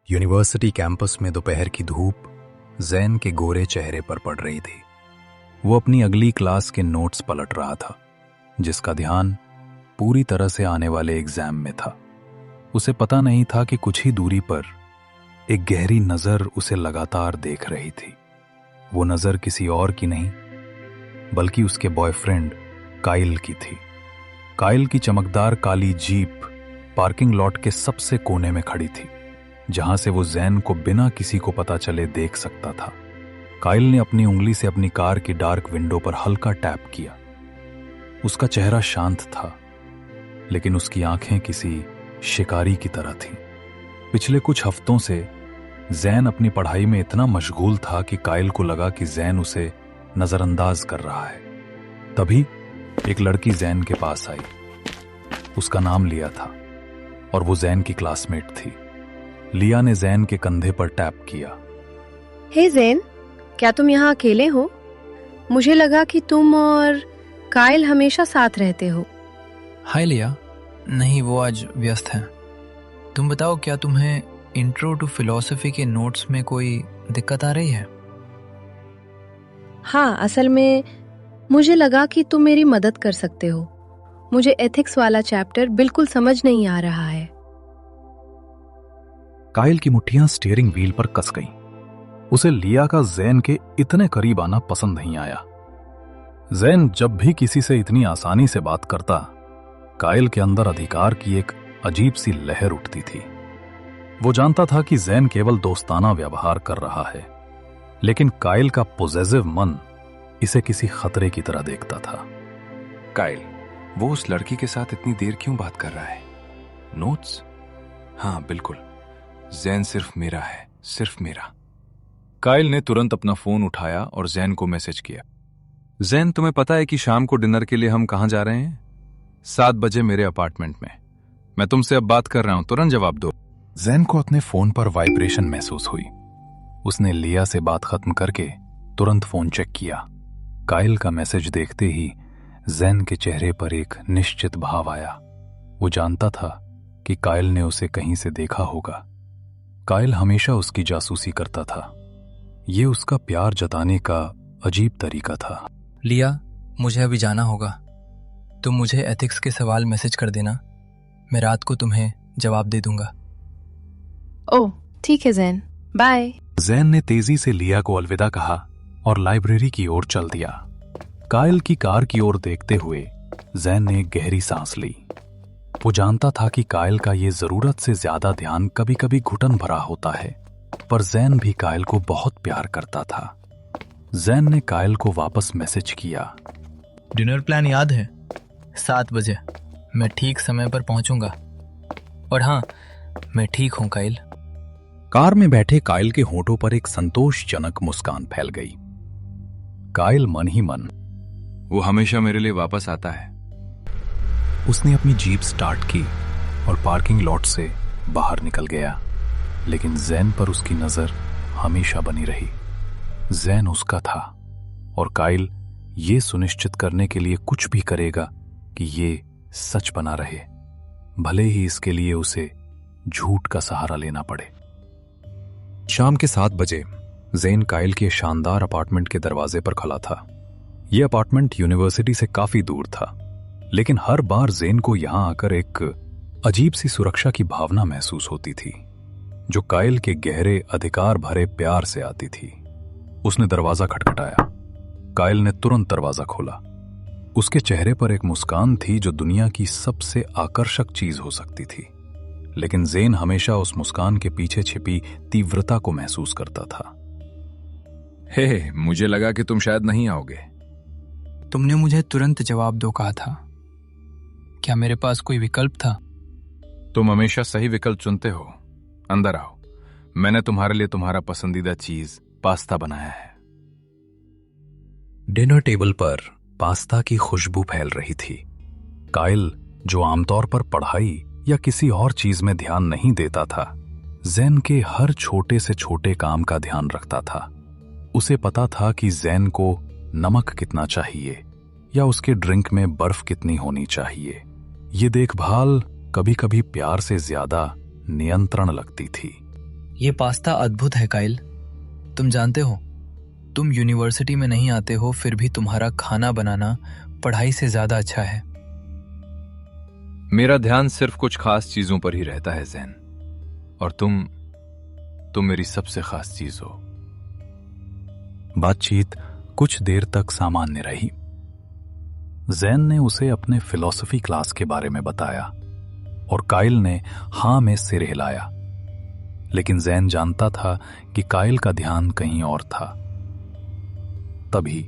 University campus में दोपहर की धूप जैन के गोरे चेहरे पर पड़ रही थी। वो अपनी अगली क्लास के नोट्स पलट रहा था, जिसका ध्यान पूरी तरह से आने वाले एग्जाम में था। उसे पता नहीं था कि कुछ ही दूरी पर एक गहरी नजर उसे लगातार देख रही थी। वो नजर किसी और की नहीं, बल्कि उसके बॉयफ्रेंड काइल की थी। काइल की चमकदार काली जीप पार्किंग लॉट के सबसे कोने में खड़ी थी, जहां से वो जैन को बिना किसी को पता चले देख सकता था। काइल ने अपनी उंगली से अपनी कार की डार्क विंडो पर हल्का टैप किया। उसका चेहरा शांत था, लेकिन उसकी आंखें किसी शिकारी की तरह थीं। पिछले कुछ हफ्तों से जैन अपनी पढ़ाई में इतना मशगूल था कि काइल को लगा कि जैन उसे नजरअंदाज कर रहा है। तभी एक लड़की जैन के पास आई। उसका नाम लिया था और वो जैन की क्लासमेट थी। लिया ने जैन के कंधे पर टैप किया। हे जैन, क्या तुम यहाँ अकेले हो? मुझे लगा कि तुम और काइल हमेशा साथ रहते हो। हाय लिया, नहीं वो आज व्यस्त हैं। तुम बताओ, क्या तुम्हें इंट्रो टू फिलॉसफी के नोट्स में कोई दिक्कत आ रही है? हाँ, असल में मुझे लगा कि तुम मेरी मदद कर सकते हो। मुझे एथिक्स वाला चैप्टर बिल्कुल समझ नहीं आ रहा है। काइल की मुट्ठियां स्टीयरिंग व्हील पर कस गईं। उसे लिया का जैन के इतने करीब आना पसंद नहीं आया। जैन जब भी किसी से इतनी आसानी से बात करता, काइल के अंदर अधिकार की एक अजीब सी लहर उठती थी। वो जानता था कि जैन केवल दोस्ताना व्यवहार कर रहा है, लेकिन काइल का पॉजिटिव मन इसे किसी खतरे की तरह देखता था। काइल, वो उस लड़की के साथ इतनी देर क्यों बात कर रहा है? नोट्स? हाँ बिल्कुल, जैन सिर्फ मेरा है, सिर्फ मेरा। काइल ने तुरंत अपना फोन उठाया और जैन को मैसेज किया। जैन, तुम्हें पता है कि शाम को डिनर के लिए हम कहां जा रहे हैं? 7 बजे मेरे अपार्टमेंट में। मैं तुमसे अब बात कर रहा हूं, तुरंत जवाब दो। जैन को अपने फोन पर वाइब्रेशन महसूस हुई। उसने लिया से बात खत्म करके तुरंत फोन चेक किया। काइल का मैसेज देखते ही जैन के चेहरे पर एक निश्चित भाव आया। वो जानता था कि काइल ने उसे कहीं से देखा होगा। काइल हमेशा उसकी जासूसी करता था। ये उसका प्यार जताने का अजीब तरीका था। लिया, मुझे अभी जाना होगा। तुम मुझे एथिक्स के सवाल मैसेज कर देना, मैं रात को तुम्हें जवाब दे दूंगा। ओह ठीक है जैन, बाय। जैन ने तेजी से लिया को अलविदा कहा और लाइब्रेरी की ओर चल दिया। काइल की कार की ओर देखते हुए जैन ने एक गहरी सांस ली। वो जानता था कि काइल का ये जरूरत से ज्यादा ध्यान कभी कभी घुटन भरा होता है, पर जैन भी काइल को बहुत प्यार करता था। जैन ने काइल को वापस मैसेज किया। डिनर प्लान याद है? 7 बजे मैं ठीक समय पर पहुंचूंगा। और हाँ, मैं ठीक हूं काइल। कार में बैठे काइल के होठों पर एक संतोषजनक मुस्कान फैल गई। काइल मन ही मन, वो हमेशा मेरे लिए वापस आता है। उसने अपनी जीप स्टार्ट की और पार्किंग लॉट से बाहर निकल गया, लेकिन जैन पर उसकी नजर हमेशा बनी रही। जैन उसका था और काइल ये सुनिश्चित करने के लिए कुछ भी करेगा कि ये सच बना रहे, भले ही इसके लिए उसे झूठ का सहारा लेना पड़े। शाम के 7 बजे जैन काइल के शानदार अपार्टमेंट के दरवाजे पर खड़ा था। यह अपार्टमेंट यूनिवर्सिटी से काफी दूर था, लेकिन हर बार जैन को यहां आकर एक अजीब सी सुरक्षा की भावना महसूस होती थी, जो काइल के गहरे अधिकार भरे प्यार से आती थी। उसने दरवाजा खटखटाया। काइल ने तुरंत दरवाजा खोला। उसके चेहरे पर एक मुस्कान थी जो दुनिया की सबसे आकर्षक चीज हो सकती थी, लेकिन जैन हमेशा उस मुस्कान के पीछे छिपी तीव्रता को महसूस करता था। हे, मुझे लगा कि तुम शायद नहीं आओगे। तुमने मुझे तुरंत जवाब दो कहा था। क्या मेरे पास कोई विकल्प था? तुम हमेशा सही विकल्प चुनते हो। अंदर आओ, मैंने तुम्हारे लिए तुम्हारा पसंदीदा चीज पास्ता बनाया है। डिनर टेबल पर पास्ता की खुशबू फैल रही थी। काइल, जो आमतौर पर पढ़ाई या किसी और चीज में ध्यान नहीं देता था, जैन के हर छोटे से छोटे काम का ध्यान रखता था। उसे पता था कि जैन को नमक कितना चाहिए या उसके ड्रिंक में बर्फ कितनी होनी चाहिए। ये देखभाल कभी कभी प्यार से ज्यादा नियंत्रण लगती थी। ये पास्ता अद्भुत है काइल। तुम जानते हो, तुम यूनिवर्सिटी में नहीं आते हो, फिर भी तुम्हारा खाना बनाना पढ़ाई से ज्यादा अच्छा है। मेरा ध्यान सिर्फ कुछ खास चीजों पर ही रहता है जैन, और तुम मेरी सबसे खास चीज हो। बातचीत कुछ देर तक सामान्य रही। जैन ने उसे अपने फिलॉसफी क्लास के बारे में बताया और काइल ने हां में सिर हिलाया, लेकिन जैन जानता था कि काइल का ध्यान कहीं और था। तभी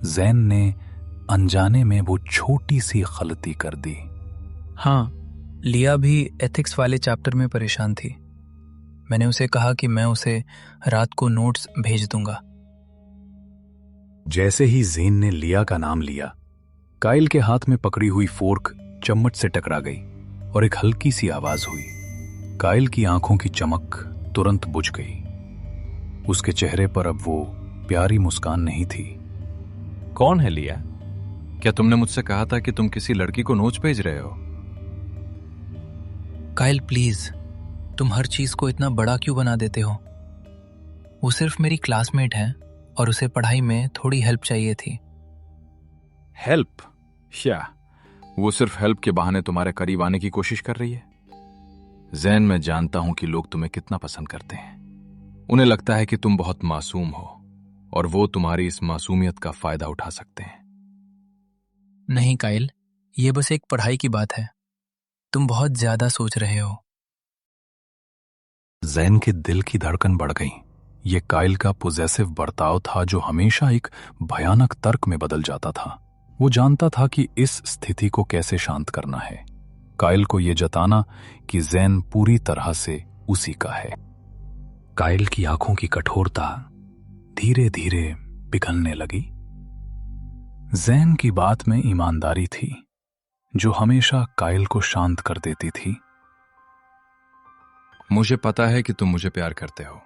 जैन ने अनजाने में वो छोटी सी गलती कर दी। हाँ, लिया भी एथिक्स वाले चैप्टर में परेशान थी। मैंने उसे कहा कि मैं उसे रात को नोट्स भेज दूंगा। जैसे ही ज़ेन ने लिया का नाम लिया, काइल के हाथ में पकड़ी हुई फोर्क चम्मच से टकरा गई और एक हल्की सी आवाज हुई। काइल की आंखों की चमक तुरंत बुझ गई। उसके चेहरे पर अब वो प्यारी मुस्कान नहीं थी। कौन है लिया? क्या तुमने मुझसे कहा था कि तुम किसी लड़की को नोट्स भेज रहे हो? काइल प्लीज, तुम हर चीज को इतना बड़ा क्यों बना देते हो? वो सिर्फ मेरी क्लासमेट है और उसे पढ़ाई में थोड़ी हेल्प चाहिए थी। हेल्प? क्या वो सिर्फ हेल्प के बहाने तुम्हारे करीब आने की कोशिश कर रही है? जैन, मैं जानता हूं कि लोग तुम्हें कितना पसंद करते हैं। उन्हें लगता है कि तुम बहुत मासूम हो और वो तुम्हारी इस मासूमियत का फायदा उठा सकते हैं। नहीं काइल, ये बस एक पढ़ाई की बात है। तुम बहुत ज्यादा सोच रहे हो। जैन के दिल की धड़कन बढ़ गई। ये काइल का पोजेसिव बर्ताव था जो हमेशा एक भयानक तर्क में बदल जाता था। वो जानता था कि इस स्थिति को कैसे शांत करना है। काइल को यह जताना कि जैन पूरी तरह से उसी का है। काइल की आंखों की कठोरता धीरे धीरे पिघलने लगी। जैन की बात में ईमानदारी थी जो हमेशा काइल को शांत कर देती थी। मुझे पता है कि तुम मुझे प्यार करते हो,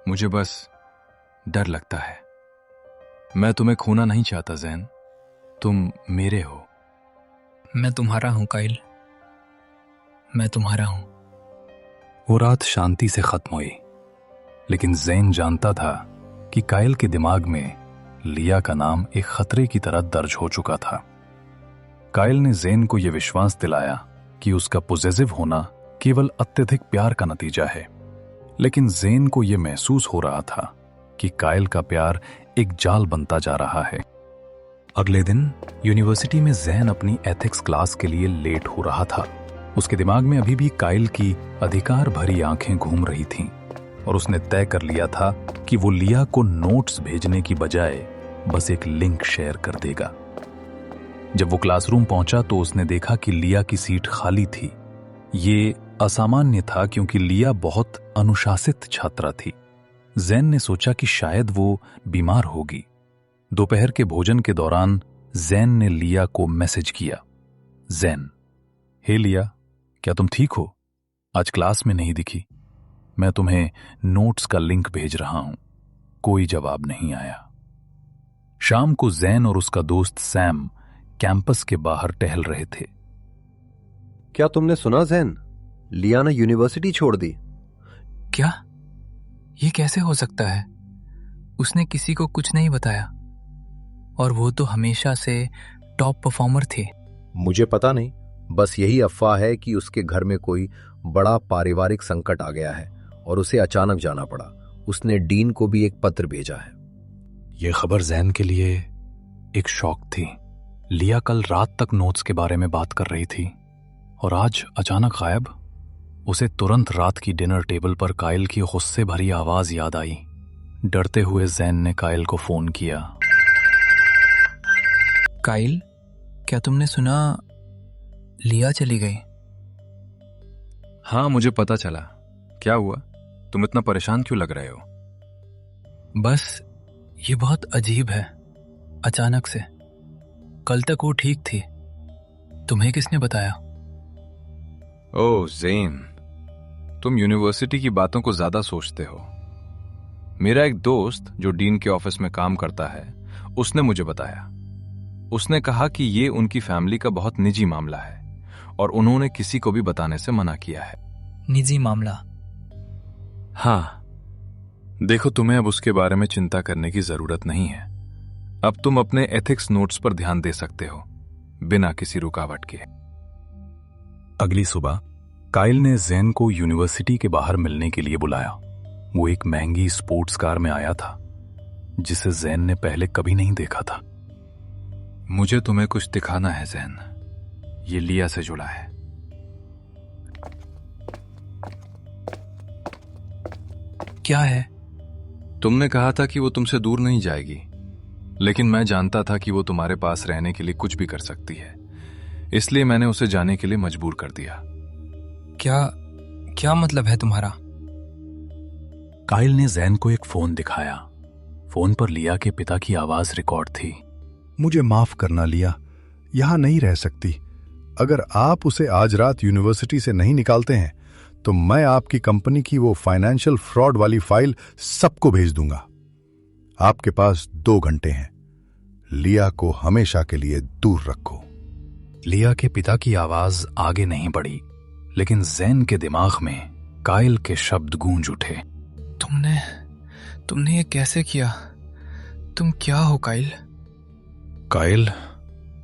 मुझे बस डर लगता है। मैं तुम्हें खोना नहीं चाहता जैन, तुम मेरे हो। मैं तुम्हारा हूं काइल, मैं तुम्हारा हूं। वो रात शांति से खत्म हुई, लेकिन जैन जानता था कि काइल के दिमाग में लिया का नाम एक खतरे की तरह दर्ज हो चुका था। काइल ने जैन को यह विश्वास दिलाया कि उसका पोजेसिव होना केवल अत्यधिक प्यार का नतीजा है, लेकिन जैन को यह महसूस हो रहा था कि काइल का प्यार एक जाल बनता जा रहा है। अगले दिन यूनिवर्सिटी में जैन अपनी एथिक्स क्लास के लिए लेट हो रहा था। उसके दिमाग में अभी भी काइल की अधिकार भरी आंखें घूम रही थीं और उसने तय कर लिया था कि वो लिया को नोट्स भेजने की बजाय बस एक लिंक शेयर कर देगा। जब वो क्लासरूम पहुंचा तो उसने देखा कि लिया की सीट खाली थी। ये असामान्य था क्योंकि लिया बहुत अनुशासित छात्रा थी। जैन ने सोचा कि शायद वो बीमार होगी। दोपहर के भोजन के दौरान जैन ने लिया को मैसेज किया। जैन, हे लिया, क्या तुम ठीक हो? आज क्लास में नहीं दिखी। मैं तुम्हें नोट्स का लिंक भेज रहा हूं। कोई जवाब नहीं आया। शाम को जैन और उसका दोस्त सैम कैंपस के बाहर टहल रहे थे। क्या तुमने सुना जैन, लिया ने यूनिवर्सिटी छोड़ दी? क्या? ये कैसे हो सकता है? उसने किसी को कुछ नहीं बताया और वो तो हमेशा से टॉप परफॉर्मर थी। मुझे पता नहीं, बस यही अफवाह है कि उसके घर में कोई बड़ा पारिवारिक संकट आ गया है और उसे अचानक जाना पड़ा। उसने डीन को भी एक पत्र भेजा है। यह खबर जैन के लिए एक शॉक थी। लिया कल रात तक नोट्स के बारे में बात कर रही थी और आज अचानक गायब। उसे तुरंत रात की डिनर टेबल पर काइल की गुस्से भरी आवाज याद आई। डरते हुए जैन ने काइल को फोन किया। काइल, क्या तुमने सुना लिया चली गई? हाँ, मुझे पता चला। क्या हुआ? तुम इतना परेशान क्यों लग रहे हो? बस ये बहुत अजीब है। अचानक से। कल तक वो ठीक थी। तुम्हें किसने बताया? ओह ज़ेन, तुम यूनिवर्सिटी की बातों को ज्यादा सोचते हो। मेरा एक दोस्त जो डीन के ऑफिस में काम करता है, उसने मुझे बताया। उसने कहा कि ये उनकी फैमिली का बहुत निजी मामला है और उन्होंने किसी को भी बताने से मना किया है। निजी मामला? हाँ, देखो, तुम्हें अब उसके बारे में चिंता करने की जरूरत नहीं है। अब तुम अपने एथिक्स नोट्स पर ध्यान दे सकते हो बिना किसी रुकावट के। अगली सुबह काइल ने जैन को यूनिवर्सिटी के बाहर मिलने के लिए बुलाया। वो एक महंगी स्पोर्ट्स कार में आया था जिसे जैन ने पहले कभी नहीं देखा था। मुझे तुम्हें कुछ दिखाना है जैन। ये लिया से जुड़ा है। क्या है? तुमने कहा था कि वो तुमसे दूर नहीं जाएगी, लेकिन मैं जानता था कि वो तुम्हारे पास रहने के लिए कुछ भी कर सकती है, इसलिए मैंने उसे जाने के लिए मजबूर कर दिया। क्या मतलब है तुम्हारा? काइल ने जैन को एक फोन दिखाया। फोन पर लिया के पिता की आवाज रिकॉर्ड थी। मुझे माफ करना लिया, यहां नहीं रह सकती। अगर आप उसे आज रात यूनिवर्सिटी से नहीं निकालते हैं तो मैं आपकी कंपनी की वो फाइनेंशियल फ्रॉड वाली फाइल सबको भेज दूंगा। आपके पास 2 घंटे हैं। लिया को हमेशा के लिए दूर रखो। लिया के पिता की आवाज आगे नहीं बढ़ी, लेकिन जैन के दिमाग में काइल के शब्द गूंज उठे। तुमने ये कैसे किया? तुम क्या हो काइल? काइल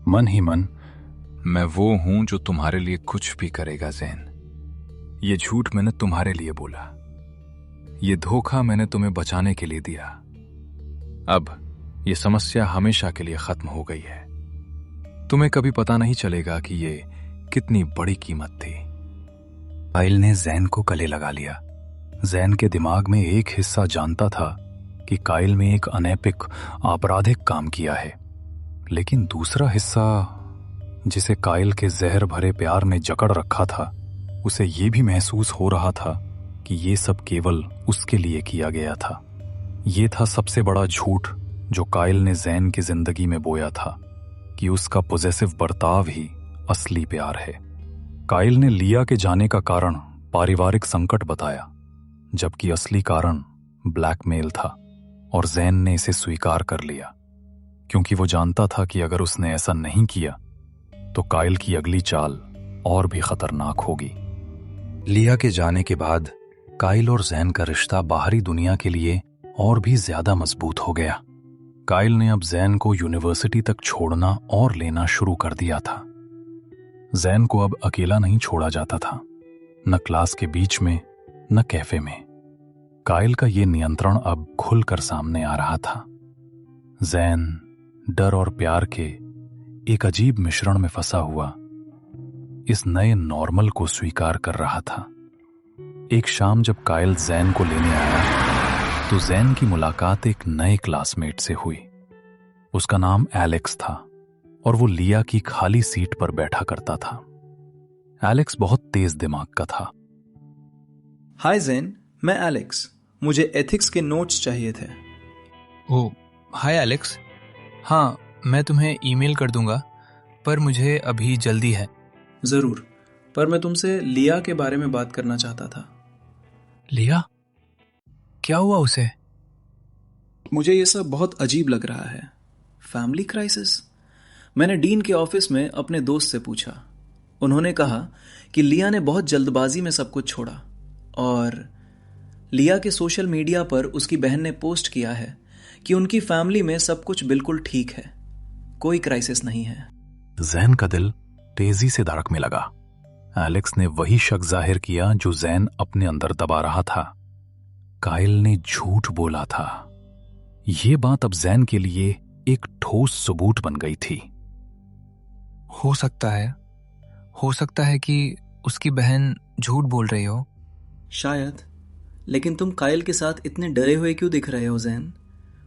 मन ही मन, मैं वो हूं जो तुम्हारे लिए कुछ भी करेगा जैन। ये झूठ मैंने तुम्हारे लिए बोला, ये धोखा मैंने तुम्हें बचाने के लिए दिया। अब ये समस्या हमेशा के लिए खत्म हो गई है। तुम्हें कभी पता नहीं चलेगा कि ये कितनी बड़ी कीमत थी। काइल ने जैन को गले लगा लिया। जैन के दिमाग में एक हिस्सा जानता था कि काइल में एक अनैतिक आपराधिक काम किया है, लेकिन दूसरा हिस्सा जिसे काइल के जहर भरे प्यार ने जकड़ रखा था, उसे ये भी महसूस हो रहा था कि ये सब केवल उसके लिए किया गया था। ये था सबसे बड़ा झूठ जो काइल ने जैन की जिंदगी में बोया था, कि उसका पॉजेसिव बर्ताव ही असली प्यार है। काइल ने लिया के जाने का कारण पारिवारिक संकट बताया, जबकि असली कारण ब्लैकमेल था, और जैन ने इसे स्वीकार कर लिया क्योंकि वो जानता था कि अगर उसने ऐसा नहीं किया तो काइल की अगली चाल और भी खतरनाक होगी। लिया के जाने के बाद काइल और जैन का रिश्ता बाहरी दुनिया के लिए और भी ज्यादा मजबूत हो गया। काइल ने अब जैन को यूनिवर्सिटी तक छोड़ना और लेना शुरू कर दिया था। जैन को अब अकेला नहीं छोड़ा जाता था, न क्लास के बीच में न कैफे में। काइल का ये नियंत्रण अब खुलकर सामने आ रहा था। जैन डर और प्यार के एक अजीब मिश्रण में फंसा हुआ इस नए नॉर्मल को स्वीकार कर रहा था। एक शाम जब काइल जैन को लेने आया तो जैन की मुलाकात एक नए क्लासमेट से हुई। उसका नाम एलेक्स था और वो लिया की खाली सीट पर बैठा करता था। एलेक्स बहुत तेज दिमाग का था। हाय जैन, मैं एलेक्स। मुझे एथिक्स के नोट्स चाहिए थे। ओह, हाय एलेक्स। हाँ, मैं तुम्हें ईमेल कर दूंगा, पर मुझे अभी जल्दी है। जरूर, पर मैं तुमसे लिया के बारे में बात करना चाहता था। लिया? क्या हुआ उसे? मुझे ये सब बहुत अजीब लग रहा है। Family crisis? मैंने डीन के ऑफिस में अपने दोस्त से पूछा। उन्होंने कहा कि लिया ने बहुत जल्दबाजी में सब कुछ छोड़ा, और लिया के सोशल मीडिया पर उसकी बहन ने पोस्ट किया है कि उनकी फैमिली में सब कुछ बिल्कुल ठीक है, कोई क्राइसिस नहीं है। जैन का दिल तेजी से धड़कने लगा। एलेक्स ने वही शक जाहिर किया जो जैन अपने अंदर दबा रहा था। काइल ने झूठ बोला था। यह बात अब जैन के लिए एक ठोस सबूत बन गई थी। हो सकता है कि उसकी बहन झूठ बोल रही हो। शायद, लेकिन तुम काइल के साथ इतने डरे हुए क्यों दिख रहे हो जैन?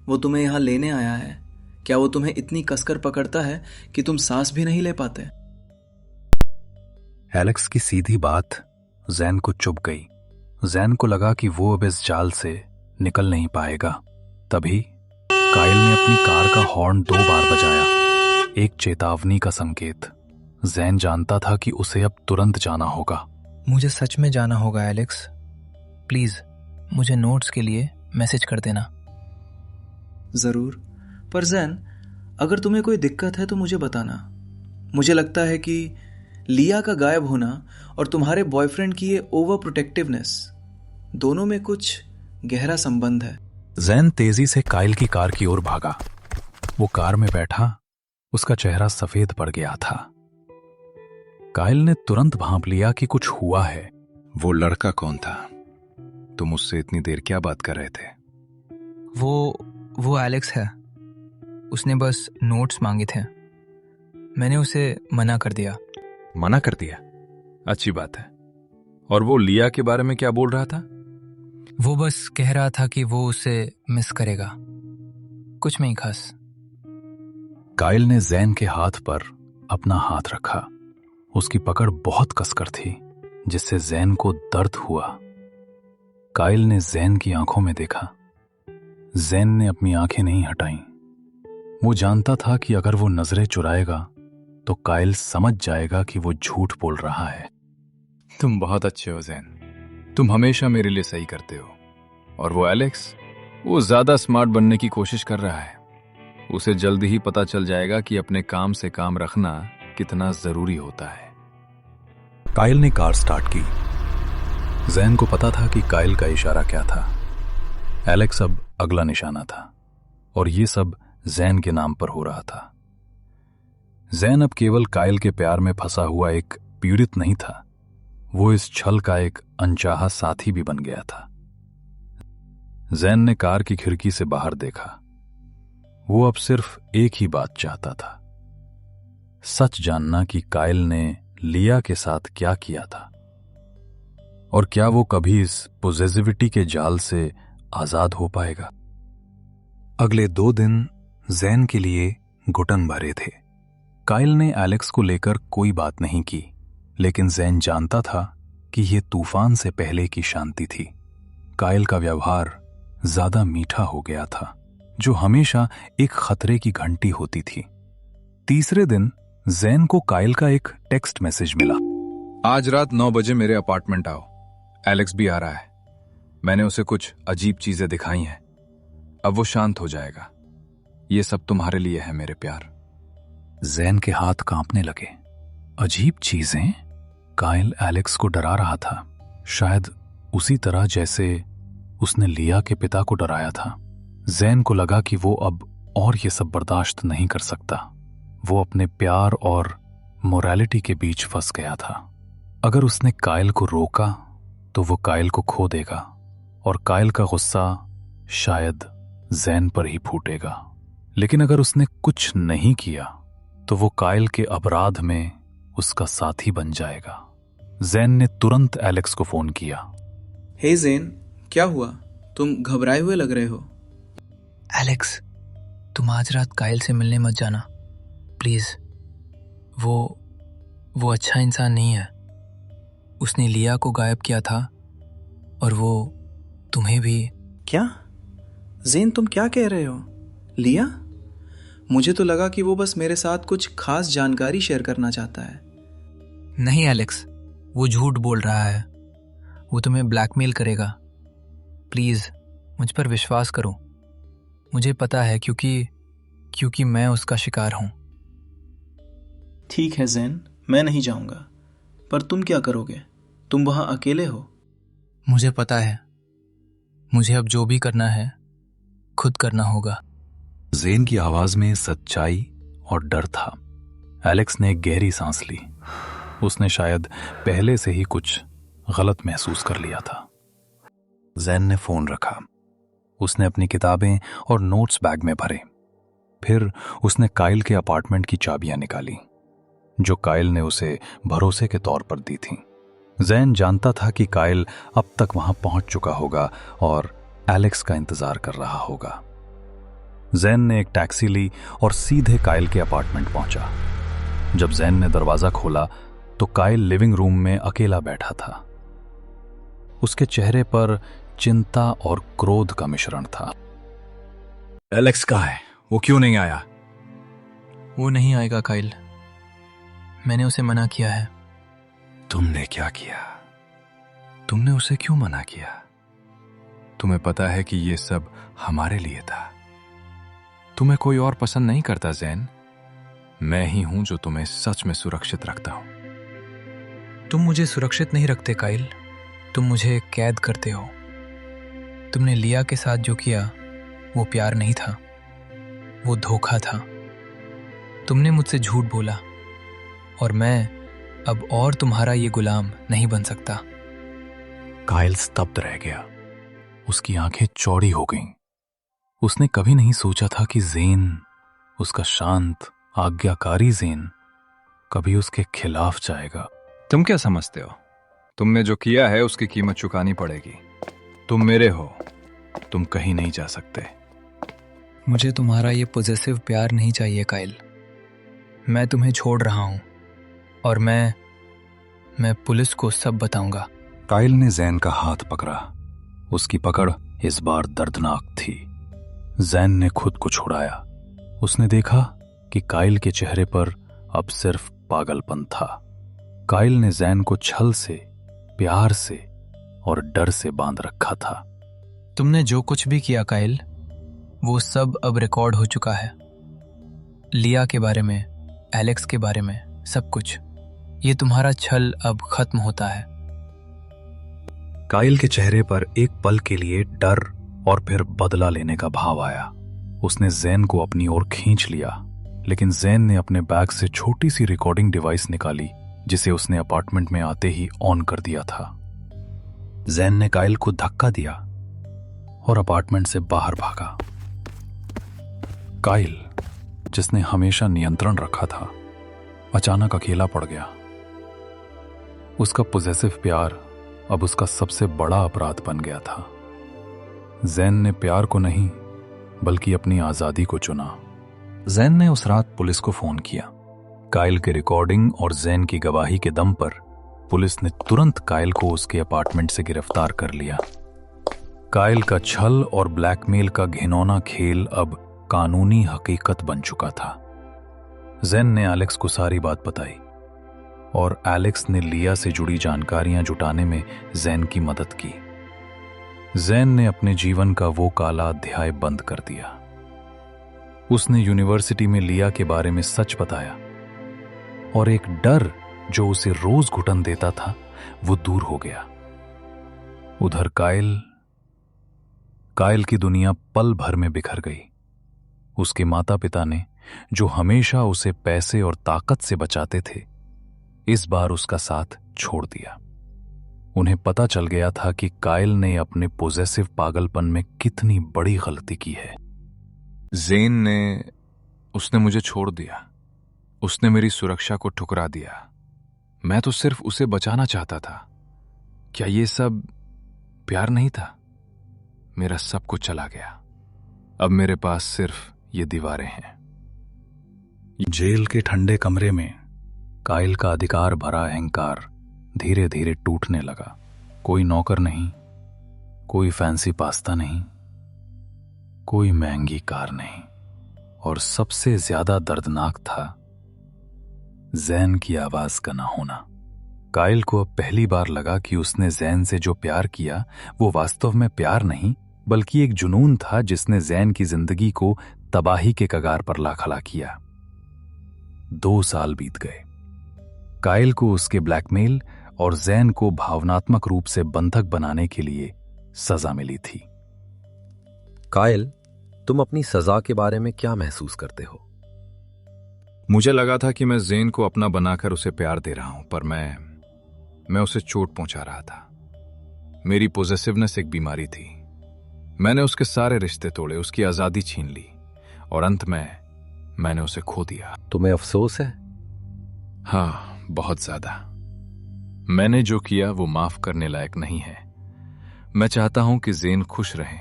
वो तुम्हें यहां लेने आया है। क्या वो तुम्हें इतनी कसकर पकड़ता है कि तुम सांस भी नहीं ले पाते? एलेक्स की सीधी बात जैन को चुभ गई। जैन को लगा कि वो अब इस जाल से निकल नहीं पाएगा। तभी काइल ने अपनी कार का हॉर्न 2 बार बजाया, एक चेतावनी का संकेत। जैन जानता था कि उसे अब तुरंत जाना होगा। मुझे सच में जाना होगा एलेक्स। प्लीज मुझे नोट्स के लिए मैसेज कर देना। जरूर, पर जैन, अगर तुम्हें कोई दिक्कत है तो मुझे बताना। मुझे लगता है कि लिया का गायब होना और तुम्हारे बॉयफ्रेंड की ये ओवर प्रोटेक्टिवनेस दोनों में कुछ गहरा संबंध है। जैन तेजी से काइल की कार की ओर भागा। वो कार में बैठा, उसका चेहरा सफेद पड़ गया था। काइल ने तुरंत भांप लिया कि कुछ हुआ है। वो लड़का कौन था? तुम उससे इतनी देर क्या बात कर रहे थे? वो एलेक्स है। उसने बस नोट्स मांगे थे। मैंने उसे मना कर दिया। मना कर दिया? अच्छी बात है। और वो लिया के बारे में क्या बोल रहा था? वो बस कह रहा था कि वो उसे मिस करेगा, कुछ नहीं खास। काइल ने जैन के हाथ पर अपना हाथ रखा। उसकी पकड़ बहुत कसकर थी, जिससे जैन को दर्द हुआ। काइल ने जैन की आंखों में देखा। जैन ने अपनी आंखें नहीं हटाईं। वो जानता था कि अगर वो नजरें चुराएगा तो काइल समझ जाएगा कि वो झूठ बोल रहा है। तुम बहुत अच्छे हो जैन, तुम हमेशा मेरे लिए सही करते हो। और वो एलेक्स, वो ज्यादा स्मार्ट बनने की कोशिश कर रहा है। उसे जल्दी ही पता चल जाएगा कि अपने काम से काम रखना कितना जरूरी होता है। काइल ने कार स्टार्ट की। जैन को पता था कि काइल का इशारा क्या था। एलेक्स अब अगला निशाना था, और ये सब जैन के नाम पर हो रहा था। जैन अब केवल काइल के प्यार में फंसा हुआ एक पीड़ित नहीं था, वो इस छल का एक अनचाहा साथी भी बन गया था। जैन ने कार की खिड़की से बाहर देखा। वो अब सिर्फ एक ही बात चाहता था, सच जानना कि काइल ने लिया के साथ क्या किया था, और क्या वो कभी इस पोजेसिविटी के जाल से आजाद हो पाएगा। अगले 2 दिन जैन के लिए घुटन भरे थे। काइल ने एलेक्स को लेकर कोई बात नहीं की, लेकिन जैन जानता था कि यह तूफान से पहले की शांति थी। काइल का व्यवहार ज्यादा मीठा हो गया था, जो हमेशा एक खतरे की घंटी होती थी। तीसरे दिन जैन को काइल का एक टेक्स्ट मैसेज मिला। आज रात 9 बजे मेरे अपार्टमेंट आओ, एलेक्स भी आ रहा है। मैंने उसे कुछ अजीब चीजें दिखाई हैं। अब वो शांत हो जाएगा। ये सब तुम्हारे लिए है मेरे प्यार। जैन के हाथ कांपने लगे। अजीब चीजें? काइल एलेक्स को डरा रहा था, शायद उसी तरह जैसे उसने लिया के पिता को डराया था। जैन को लगा कि वो अब और ये सब बर्दाश्त नहीं कर सकता। वो अपने प्यार और मोरालिटी के बीच फंस गया था। अगर उसने काइल को रोका तो वो काइल को खो देगा, और काइल का गुस्सा शायद जैन पर ही फूटेगा। लेकिन अगर उसने कुछ नहीं किया तो वो काइल के अपराध में उसका साथी बन जाएगा। जैन ने तुरंत एलेक्स को फोन किया। हे जैन, क्या हुआ? तुम घबराए हुए लग रहे हो। एलेक्स, तुम आज रात काइल से मिलने मत जाना, प्लीज। वो अच्छा इंसान नहीं है। उसने लिया को गायब किया था, और वो तुम्हें भी। क्या? जैन, तुम क्या कह रहे हो? लिया? मुझे तो लगा कि वो बस मेरे साथ कुछ खास जानकारी शेयर करना चाहता है। नहीं एलेक्स, वो झूठ बोल रहा है। वो तुम्हें ब्लैकमेल करेगा। प्लीज मुझ पर विश्वास करो। मुझे पता है, क्योंकि मैं उसका शिकार हूं। ठीक है जैन, मैं नहीं जाऊंगा। पर तुम क्या करोगे? तुम वहां अकेले हो। मुझे पता है। मुझे अब जो भी करना है खुद करना होगा। जैन की आवाज में सच्चाई और डर था। एलेक्स ने एक गहरी सांस ली। उसने शायद पहले से ही कुछ गलत महसूस कर लिया था। जैन ने फोन रखा। उसने अपनी किताबें और नोट्स बैग में भरे। फिर उसने काइल के अपार्टमेंट की चाबियां निकाली, जो काइल ने उसे भरोसे के तौर पर दी थी। जैन जानता था कि काइल अब तक वहां पहुंच चुका होगा और एलेक्स का इंतजार कर रहा होगा। जैन ने एक टैक्सी ली और सीधे काइल के अपार्टमेंट पहुंचा। जब जैन ने दरवाजा खोला तो काइल लिविंग रूम में अकेला बैठा था। उसके चेहरे पर चिंता और क्रोध का मिश्रण था। एलेक्स कहाँ है? वो क्यों नहीं आया? वो नहीं आएगा काइल। मैंने उसे मना किया है। तुमने क्या किया? तुमने उसे क्यों मना किया? तुम्हें पता है कि ये सब हमारे लिए था। तुम्हें कोई और पसंद नहीं करता जैन। मैं ही हूं जो तुम्हें सच में सुरक्षित रखता हूं। तुम मुझे सुरक्षित नहीं रखते काइल। तुम मुझे कैद करते हो। तुमने लिया के साथ जो किया वो प्यार नहीं था, वो धोखा था। तुमने मुझसे झूठ बोला और मैं अब और तुम्हारा ये गुलाम नहीं बन सकता। कायल स्तब्ध रह गया। उसकी आंखें चौड़ी हो गईं। उसने कभी नहीं सोचा था कि ज़ेन, उसका शांत आज्ञाकारी ज़ेन, कभी उसके खिलाफ जाएगा। तुम क्या समझते हो? तुमने जो किया है उसकी कीमत चुकानी पड़ेगी। तुम मेरे हो, तुम कहीं नहीं जा सकते। मुझे तुम्हारा ये पॉजेसिव प्यार नहीं चाहिए कायल। मैं तुम्हें छोड़ रहा हूं और मैं पुलिस को सब बताऊंगा। कायल ने ज़ैन का हाथ पकड़ा। उसकी पकड़ इस बार दर्दनाक थी। ज़ैन ने खुद को छुड़ाया। उसने देखा कि कायल के चेहरे पर अब सिर्फ पागलपन था। कायल ने ज़ैन को छल से, प्यार से और डर से बांध रखा था। तुमने जो कुछ भी किया कायल, वो सब अब रिकॉर्ड हो चुका है। लिया के बारे में, एलेक्स के बारे में, सब कुछ। ये तुम्हारा छल अब खत्म होता है। कायल के चेहरे पर एक पल के लिए डर और फिर बदला लेने का भाव आया। उसने ज़ैन को अपनी ओर खींच लिया, लेकिन ज़ैन ने अपने बैग से छोटी सी रिकॉर्डिंग डिवाइस निकाली, जिसे उसने अपार्टमेंट में आते ही ऑन कर दिया था। ज़ैन ने कायल को धक्का दिया और अपार्टमेंट से बाहर भागा। कायल, जिसने हमेशा नियंत्रण रखा था, अचानक अकेला पड़ गया। उसका पॉजेसिव प्यार अब उसका सबसे बड़ा अपराध बन गया था। ज़ैन ने प्यार को नहीं बल्कि अपनी आजादी को चुना। ज़ैन ने उस रात पुलिस को फोन किया। कायल के रिकॉर्डिंग और ज़ैन की गवाही के दम पर पुलिस ने तुरंत कायल को उसके अपार्टमेंट से गिरफ्तार कर लिया। कायल का छल और ब्लैकमेल का घिनौना खेल अब कानूनी हकीकत बन चुका था। ज़ैन ने एलेक्स को सारी बात बताई और एलेक्स ने लिया से जुड़ी जानकारियां जुटाने में ज़ैन की मदद की। ज़ैन ने अपने जीवन का वो काला अध्याय बंद कर दिया। उसने यूनिवर्सिटी में लिया के बारे में सच बताया और एक डर जो उसे रोज घुटन देता था वो दूर हो गया। उधर कायल की दुनिया पल भर में बिखर गई। उसके माता पिता ने, जो हमेशा उसे पैसे और ताकत से बचाते थे, इस बार उसका साथ छोड़ दिया। उन्हें पता चल गया था कि कायल ने अपने पॉजेसिव पागलपन में कितनी बड़ी गलती की है। ज़ेन उसने मुझे छोड़ दिया। उसने मेरी सुरक्षा को ठुकरा दिया। मैं तो सिर्फ उसे बचाना चाहता था। क्या ये सब प्यार नहीं था? मेरा सब कुछ चला गया। अब मेरे पास सिर्फ ये दीवारें हैं। जेल के ठंडे कमरे में कायल का अधिकार भरा अहंकार धीरे धीरे टूटने लगा। कोई नौकर नहीं, कोई फैंसी पास्ता नहीं, कोई महंगी कार नहीं, और सबसे ज्यादा दर्दनाक था ज़ैन की आवाज का ना होना। कायल को अब पहली बार लगा कि उसने ज़ैन से जो प्यार किया वो वास्तव में प्यार नहीं बल्कि एक जुनून था जिसने ज़ैन की जिंदगी को तबाही के कगार पर ला खड़ा किया। 2 साल बीत गए। कायल को उसके ब्लैकमेल और ज़ैन को भावनात्मक रूप से बंधक बनाने के लिए सजा मिली थी। कायल, तुम अपनी सजा के बारे में क्या महसूस करते हो? मुझे लगा था कि मैं ज़ेन को अपना बनाकर उसे प्यार दे रहा हूं, पर मैं उसे चोट पहुंचा रहा था। मेरी पॉजेसिवनेस एक बीमारी थी। मैंने उसके सारे रिश्ते तोड़े, उसकी आजादी छीन ली और अंत में मैंने उसे खो दिया। तुम्हें अफसोस है? हाँ, बहुत ज्यादा। मैंने जो किया वो माफ करने लायक नहीं है। मैं चाहता हूं कि ज़ेन खुश रहे,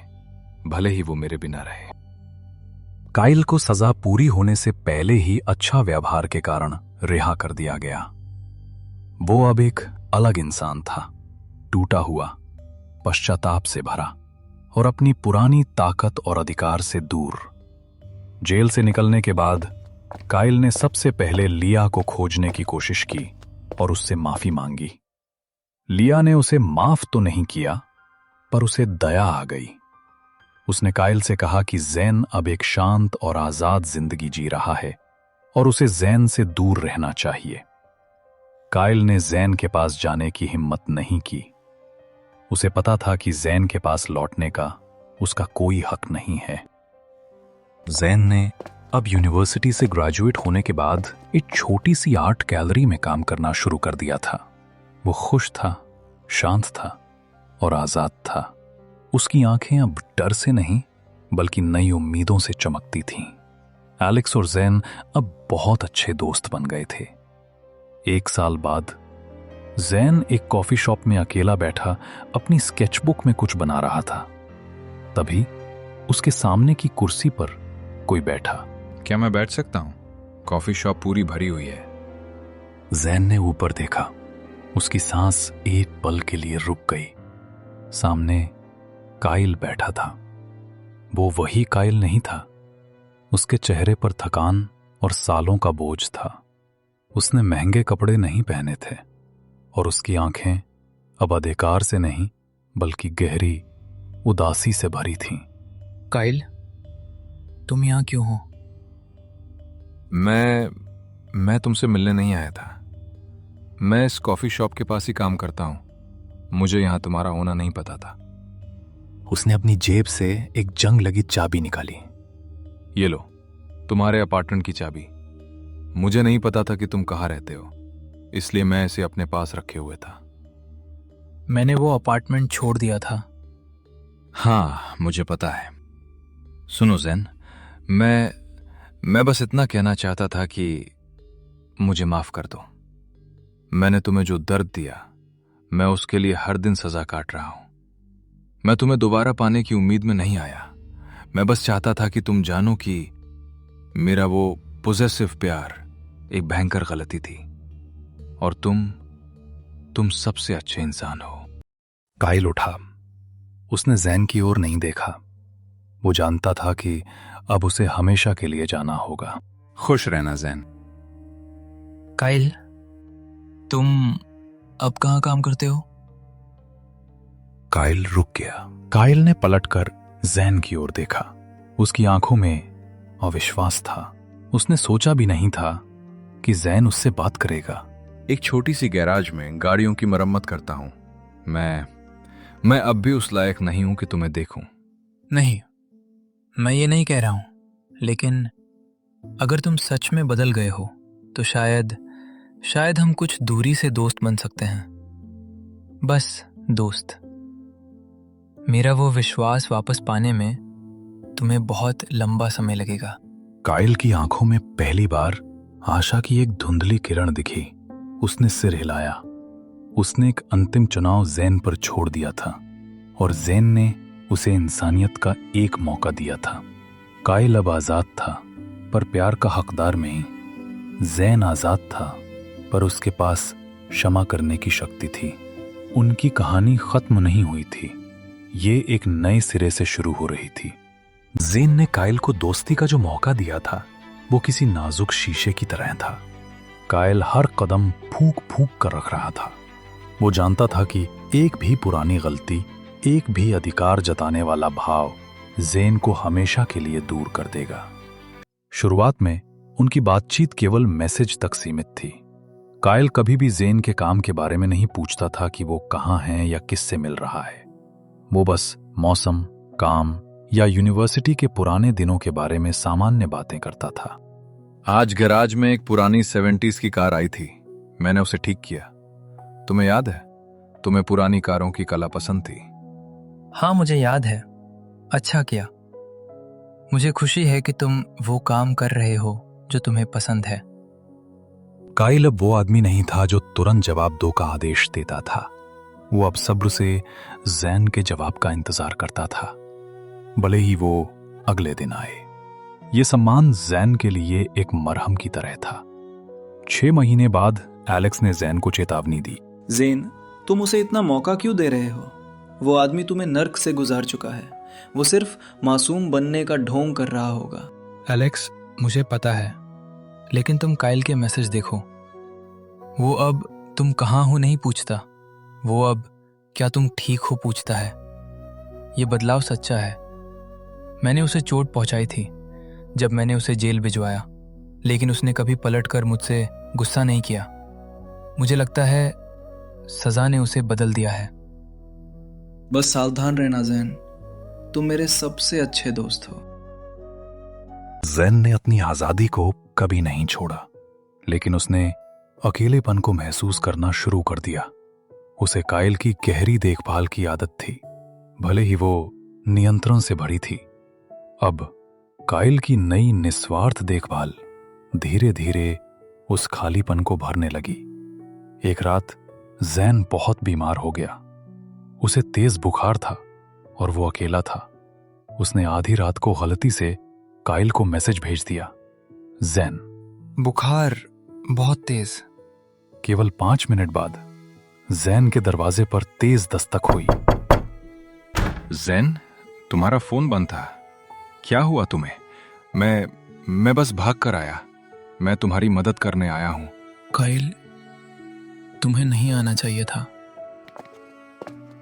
भले ही वो मेरे बिना रहे। कायल को सजा पूरी होने से पहले ही अच्छा व्यवहार के कारण रिहा कर दिया गया। वो अब एक अलग इंसान था, टूटा हुआ, पश्चाताप से भरा और अपनी पुरानी ताकत और अधिकार से दूर। जेल से निकलने के बाद कायल ने सबसे पहले लिया को खोजने की कोशिश की और उससे माफी मांगी। लिया ने उसे माफ तो नहीं किया, पर उसे दया आ गई। उसने कायल से कहा कि ज़ैन अब एक शांत और आजाद जिंदगी जी रहा है और उसे ज़ैन से दूर रहना चाहिए। कायल ने ज़ैन के पास जाने की हिम्मत नहीं की। उसे पता था कि ज़ैन के पास लौटने का उसका कोई हक नहीं है। जैन ने अब यूनिवर्सिटी से ग्रेजुएट होने के बाद एक छोटी सी आर्ट गैलरी में काम करना शुरू कर दिया था। वो खुश था, शांत था और आजाद था। उसकी आंखें अब डर से नहीं बल्कि नई उम्मीदों से चमकती थीं। एलेक्स और जैन अब बहुत अच्छे दोस्त बन गए थे। 1 साल बाद जैन एक कॉफी शॉप में अकेला बैठा अपनी स्केचबुक में कुछ बना रहा था। तभी उसके सामने की कुर्सी पर कोई बैठा। क्या मैं बैठ सकता हूं? कॉफी शॉप पूरी भरी हुई है। जैन ने ऊपर देखा। उसकी सांस एक पल के लिए रुक गई। सामने काइल बैठा था। वो वही काइल नहीं था। उसके चेहरे पर थकान और सालों का बोझ था। उसने महंगे कपड़े नहीं पहने थे और उसकी आंखें अब अधिकार से नहीं बल्कि गहरी उदासी से भरी थीं। काइल, तुम यहां क्यों हो? मैं तुमसे मिलने नहीं आया था। मैं इस कॉफी शॉप के पास ही काम करता हूं। मुझे यहां तुम्हारा होना नहीं पता था। उसने अपनी जेब से एक जंग लगी चाबी निकाली। ये लो, तुम्हारे अपार्टमेंट की चाबी। मुझे नहीं पता था कि तुम कहाँ रहते हो, इसलिए मैं इसे अपने पास रखे हुए था। मैंने वो अपार्टमेंट छोड़ दिया था। हाँ, मुझे पता है। सुनो जैन, मैं बस इतना कहना चाहता था कि मुझे माफ कर दो। मैंने तुम्हें जो दर्द दिया, मैं उसके लिए हर दिन सजा काट रहा हूं। मैं तुम्हें दोबारा पाने की उम्मीद में नहीं आया। मैं बस चाहता था कि तुम जानो कि मेरा वो पोजेसिव प्यार एक भयंकर गलती थी और तुम सबसे अच्छे इंसान हो। काइल उठा। उसने जैन की ओर नहीं देखा। वो जानता था कि अब उसे हमेशा के लिए जाना होगा। खुश रहना जैन। काइल, तुम अब कहाँ काम करते हो? काइल रुक गया। काइल ने पलटकर जैन की ओर देखा। उसकी आंखों में अविश्वास था। उसने सोचा भी नहीं था कि जैन उससे बात करेगा। एक छोटी सी गैराज में गाड़ियों की मरम्मत करता हूं। मैं अब भी उस लायक नहीं हूं कि तुम्हें देखूं। नहीं, मैं ये नहीं कह रहा हूं, लेकिन अगर तुम सच में बदल गए हो तो शायद हम कुछ दूरी से दोस्त बन सकते हैं। बस दोस्त। मेरा वो विश्वास वापस पाने में तुम्हें बहुत लंबा समय लगेगा। काइल की आंखों में पहली बार आशा की एक धुंधली किरण दिखी। उसने सिर हिलाया। उसने एक अंतिम चुनाव जैन पर छोड़ दिया था और जैन ने उसे इंसानियत का एक मौका दिया था। काइल अब आजाद था, पर प्यार का हकदार नहीं। जैन आजाद था, पर उसके पास क्षमा करने की शक्ति थी। उनकी कहानी खत्म नहीं हुई थी। ये एक नए सिरे से शुरू हो रही थी। जैन ने काइल को दोस्ती का जो मौका दिया था, वो किसी नाजुक शीशे की तरह था। काइल हर कदम फूंक फूंक कर रख रहा था। वो जानता था कि एक भी पुरानी गलती, एक भी अधिकार जताने वाला भाव जैन को हमेशा के लिए दूर कर देगा। शुरुआत में उनकी बातचीत केवल मैसेज तक सीमित थी। काइल कभी भी जैन के काम के बारे में नहीं पूछता था कि वो कहाँ है या किससे मिल रहा है। वो बस मौसम, काम या यूनिवर्सिटी के पुराने दिनों के बारे में सामान्य बातें करता था। आज गैराज में एक पुरानी 70s की कार आई थी। मैंने उसे ठीक किया। तुम्हें याद है? तुम्हें पुरानी कारों की कला पसंद थी। हाँ, मुझे याद है। अच्छा किया। मुझे खुशी है कि तुम वो काम कर रहे हो जो तुम्हें पसंद है। काइल अब वो आदमी नहीं था जो तुरंत जवाब दो का आदेश देता था। वो अब सब्र से जैन के जवाब का इंतजार करता था, भले ही वो अगले दिन आए। ये सम्मान जैन के लिए एक मरहम की तरह था। 6 महीने बाद एलेक्स ने जैन को चेतावनी दी। ज़ेन, तुम उसे इतना मौका क्यों दे रहे हो? वो आदमी तुम्हें नर्क से गुजार चुका है। वो सिर्फ मासूम बनने का ढोंग कर रहा होगा। एलेक्स, मुझे पता है, लेकिन तुम काइल के मैसेज देखो। वो अब तुम कहाँ हो नहीं पूछता। वो अब क्या तुम ठीक हो पूछता है। ये बदलाव सच्चा है। मैंने उसे चोट पहुंचाई थी जब मैंने उसे जेल भिजवाया, लेकिन उसने कभी पलटकर मुझसे गुस्सा नहीं किया। मुझे लगता है सजा ने उसे बदल दिया है। बस सावधान रहना ज़ैन। तुम मेरे सबसे अच्छे दोस्त हो। जैन ने अपनी आजादी को कभी नहीं छोड़ा, लेकिन उसने अकेलेपन को महसूस करना शुरू कर दिया। उसे काइल की गहरी देखभाल की आदत थी, भले ही वो नियंत्रण से भरी थी। अब काइल की नई निस्वार्थ देखभाल धीरे धीरे उस खालीपन को भरने लगी। एक रात जैन बहुत बीमार हो गया। उसे तेज बुखार था और वो अकेला था। उसने आधी रात को गलती से काइल को मैसेज भेज दिया, जैन। बुखार बहुत तेज। केवल 5 मिनट बाद जैन के दरवाजे पर तेज दस्तक हुई। जैन, तुम्हारा फोन बंद था। क्या हुआ तुम्हें? मैं बस भाग कर आया। मैं तुम्हारी मदद करने आया हूं। काइल, तुम्हें नहीं आना चाहिए था।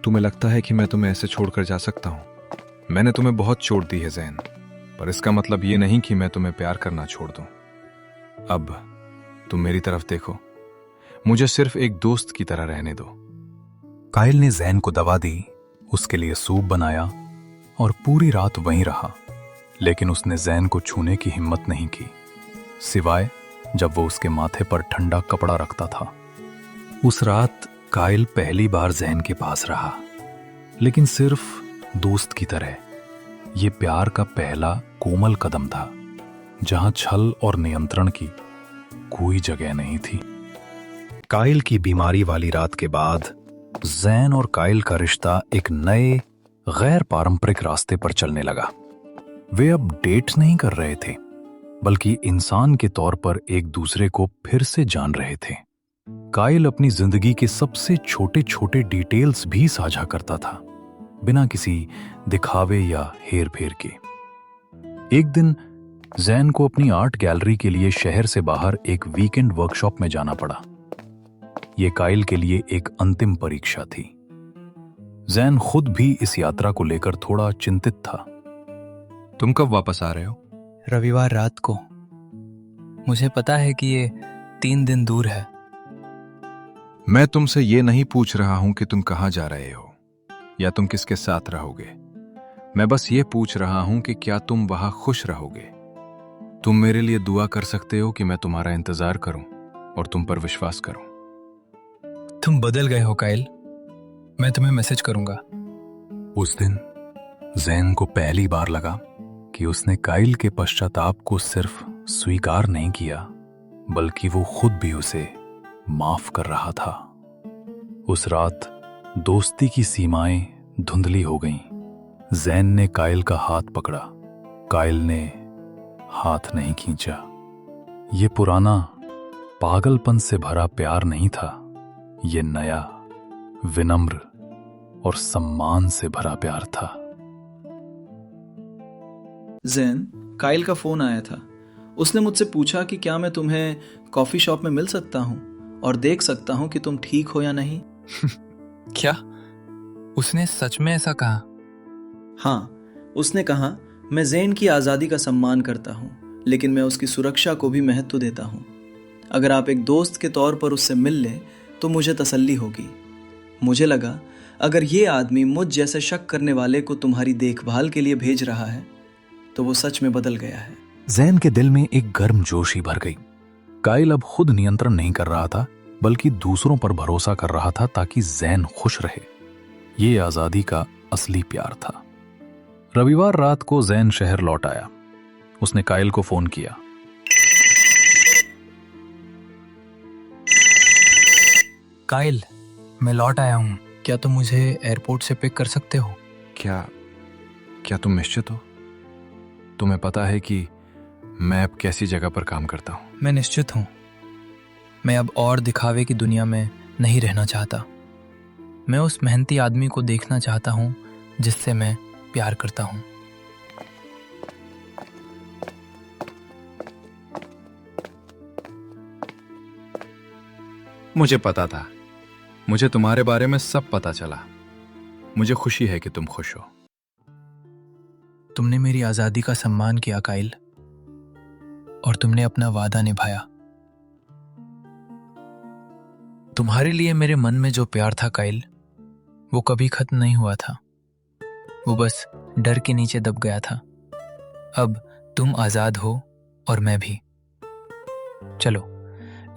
तुम्हें लगता है कि मैं तुम्हें ऐसे छोड़कर जा सकता हूं? मैंने तुम्हें बहुत चोट दी है जैन, पर इसका मतलब ये नहीं कि मैं तुम्हें प्यार करना छोड़ दूं। अब तुम मेरी तरफ देखो, मुझे सिर्फ एक दोस्त की तरह रहने दो। काइल ने जैन को दवा दी, उसके लिए सूप बनाया और पूरी रात वहीं रहा। लेकिन उसने जैन को छूने की हिम्मत नहीं की, सिवाय जब वो उसके माथे पर ठंडा कपड़ा रखता था। उस रात काइल पहली बार जैन के पास रहा, लेकिन सिर्फ दोस्त की तरह। ये प्यार का पहला कोमल कदम था, जहां छल और नियंत्रण की कोई जगह नहीं थी। काइल की बीमारी वाली रात के बाद जैन और काइल का रिश्ता एक नए गैर पारंपरिक रास्ते पर चलने लगा। वे अब डेट नहीं कर रहे थे, बल्कि इंसान के तौर पर एक दूसरे को फिर से जान रहे थे। काइल अपनी जिंदगी के सबसे छोटे छोटे डिटेल्स भी साझा करता था, बिना किसी दिखावे या हेर फेर के। एक दिन जैन को अपनी आर्ट गैलरी के लिए शहर से बाहर एक वीकेंड वर्कशॉप में जाना पड़ा। यह काइल के लिए एक अंतिम परीक्षा थी। जैन खुद भी इस यात्रा को लेकर थोड़ा चिंतित था। तुम कब वापस आ रहे हो? रविवार रात को। मुझे पता है कि ये 3 दिन दूर है। मैं तुमसे ये नहीं पूछ रहा हूं कि तुम कहां जा रहे हो या तुम किसके साथ रहोगे। मैं बस ये पूछ रहा हूं कि क्या तुम वहां खुश रहोगे। तुम मेरे लिए दुआ कर सकते हो कि मैं तुम्हारा इंतजार करूं और तुम पर विश्वास करूं। तुम बदल गए हो काइल। मैं तुम्हें मैसेज करूंगा। उस दिन जैन को पहली बार लगा कि उसने काइल के पश्चाताप को सिर्फ स्वीकार नहीं किया, बल्कि वो खुद भी उसे माफ कर रहा था। उस रात दोस्ती की सीमाएं धुंधली हो गईं। जैन ने काइल का हाथ पकड़ा, काइल ने हाथ नहीं खींचा। ये पुराना पागलपन से भरा प्यार नहीं था, ये नया, विनम्र और सम्मान से भरा प्यार था। जैन, काइल का फोन आया था। उसने मुझसे पूछा कि क्या मैं तुम्हें कॉफी शॉप में मिल सकता हूं और देख सकता हूं कि तुम ठीक हो या नहीं। क्या? उसने सच में ऐसा कहा? हाँ, उसने कहा, मैं जैन की आज़ादी का सम्मान करता हूं, लेकिन मैं उसकी सुरक्षा को भी महत्व देता हूं। अगर आप एक दोस्त के तौर पर उससे मिल लें तो मुझे तसल्ली होगी। मुझे लगा अगर ये आदमी मुझ जैसे शक करने वाले को तुम्हारी देखभाल के लिए भेज रहा है तो वो सच में बदल गया है। जैन के दिल में एक गर्मजोशी भर गई। काइल अब खुद नियंत्रण नहीं कर रहा था, बल्कि दूसरों पर भरोसा कर रहा था ताकि जैन खुश रहे। ये आजादी का असली प्यार था। रविवार रात को जैन शहर लौट आया। उसने काइल को फोन किया। काइल, मैं लौट आया हूं। क्या तुम मुझे एयरपोर्ट से पिक कर सकते हो? क्या तुम निश्चित हो? तुम्हें पता है कि मैं अब कैसी जगह पर काम करता हूं? मैं निश्चित हूं। मैं अब और दिखावे की दुनिया में नहीं रहना चाहता। मैं उस मेहनती आदमी को देखना चाहता हूं जिससे मैं प्यार करता हूं। मुझे पता था। मुझे तुम्हारे बारे में सब पता चला। मुझे खुशी है कि तुम खुश हो। तुमने मेरी आजादी का सम्मान किया काइल, और तुमने अपना वादा निभाया। तुम्हारे लिए मेरे मन में जो प्यार था काइल, वो कभी खत्म नहीं हुआ था। वो बस डर के नीचे दब गया था। अब तुम आज़ाद हो और मैं भी। चलो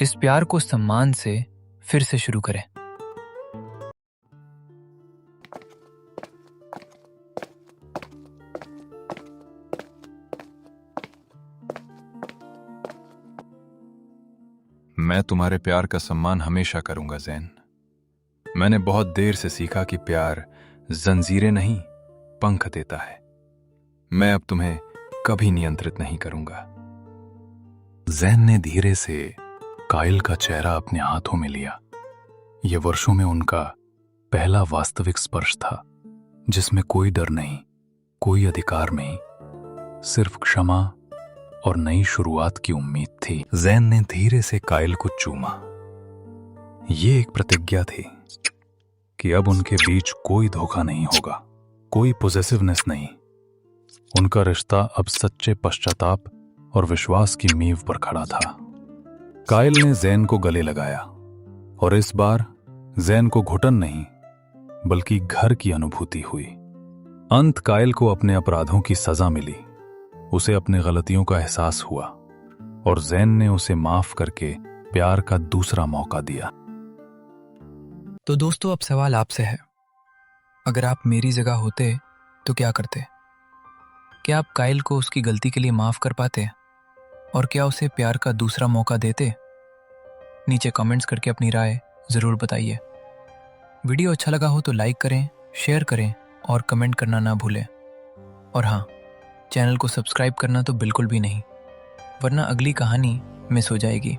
इस प्यार को सम्मान से फिर से शुरू करें। मैं तुम्हारे प्यार का सम्मान हमेशा करूंगा ज़ैन। मैंने बहुत देर से सीखा कि प्यार जंजीरें नहीं, पंख देता है। मैं अब तुम्हें कभी नियंत्रित नहीं करूंगा। जैन ने धीरे से काइल का चेहरा अपने हाथों में लिया। यह वर्षों में उनका पहला वास्तविक स्पर्श था, जिसमें कोई डर नहीं, कोई अधिकार नहीं, सिर्फ क्षमा और नई शुरुआत की उम्मीद थी। जैन ने धीरे से काइल को चूमा। ये एक प्रतिज्ञा थी कि अब उनके बीच कोई धोखा नहीं होगा, कोई पॉसेसिवनेस नहीं। उनका रिश्ता अब सच्चे पश्चाताप और विश्वास की नींव पर खड़ा था। काइल ने जैन को गले लगाया और इस बार जैन को घुटन नहीं बल्कि घर की अनुभूति हुई। अंत काइल को अपने अपराधों की सजा मिली। उसे अपने गलतियों का एहसास हुआ और जैन ने उसे माफ करके प्यार का दूसरा मौका दिया। तो दोस्तों, अब सवाल आपसे है, अगर आप मेरी जगह होते तो क्या करते? क्या आप काइल को उसकी गलती के लिए माफ कर पाते और क्या उसे प्यार का दूसरा मौका देते? नीचे कमेंट्स करके अपनी राय जरूर बताइए। वीडियो अच्छा लगा हो तो लाइक करें, शेयर करें और कमेंट करना ना भूलें। और हाँ, चैनल को सब्सक्राइब करना तो बिल्कुल भी नहीं, वरना अगली कहानी मिस हो जाएगी।